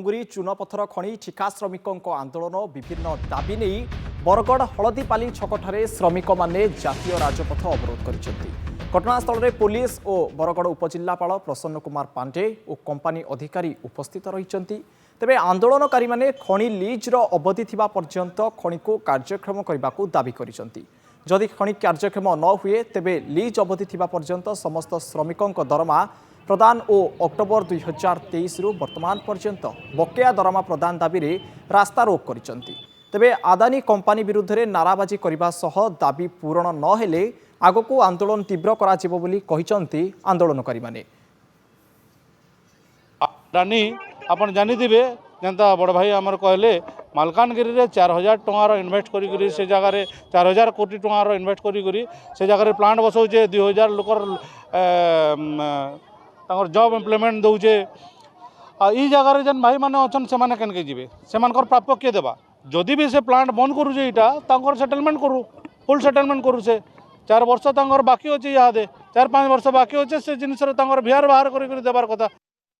ବଲାଙ୍ଗୀର ଚୁନପଥର ଖଣି ଠିକା ଶ୍ରମିକଙ୍କ ଆନ୍ଦୋଳନ ବିଭିନ୍ନ ଦାବି ନେଇ ବରଗଡ଼ ହଳଦୀପାଲି ଛକଠାରେ ଶ୍ରମିକମାନେ ଜାତୀୟ ରାଜପଥ ଅବରୋଧ କରିଛନ୍ତି। ଘଟଣାସ୍ଥଳରେ ପୁଲିସ ଓ ବରଗଡ଼ ଉପଜିଲ୍ଲାପାଳ ପ୍ରସନ୍ନ କୁମାର ପାଣ୍ଡେ ଓ କମ୍ପାନୀ ଅଧିକାରୀ ଉପସ୍ଥିତ ରହିଛନ୍ତି। ତେବେ ଆନ୍ଦୋଳନକାରୀମାନେ ଖଣି ଲିଜ୍ର ଅବଧି ଥିବା ପର୍ଯ୍ୟନ୍ତ ଖଣିକୁ କାର୍ଯ୍ୟକ୍ଷମ କରିବାକୁ ଦାବି କରିଛନ୍ତି। ଯଦି ଖଣି କାର୍ଯ୍ୟକ୍ଷମ ନ ହୁଏ ତେବେ ଲିଜ୍ ଅବଧି ଥିବା ପର୍ଯ୍ୟନ୍ତ ସମସ୍ତ ଶ୍ରମିକଙ୍କ ଦରମା प्रदान और अक्टोबर 2023 रु वर्तमान पर्यंत बकेया दरमा प्रदान दाबी रे रास्ता रोक करिसंती। तेबे आदानी कंपनी विरुद्ध रे नाराबाजी करबा सह दाबी पूरण न हेले आगको आंदोलन तीव्र करा जिवो बोली कहिसंती आंदोलनकारी माने। अदानी आपण जानि दिबे जनता बड़ भाई आमर कहले मालकानगिरी रे 4000 टंकार इन्वेस्ट करी से जगह रे 4000 कोटी टंकार इन्वेस्ट करी से जगह रे प्लांट बसौचे 2000 लोकर तांकर जॉब एम्प्लॉयमेंट दौचे ई जगह जेन भाई मैंने अच्छन से मैंने केनके जीवे से प्राप्य किए देवा जदि भी से प्लांट बंद करुचे यहाँ सेटलमेंट करू फुल सेटलमेंट करू से 4 वर्ष बाकी अच्छे यहाँ 4-5 वर्ष बाकी अच्छे से जिनस बिहार बाहर कर देवार कथा।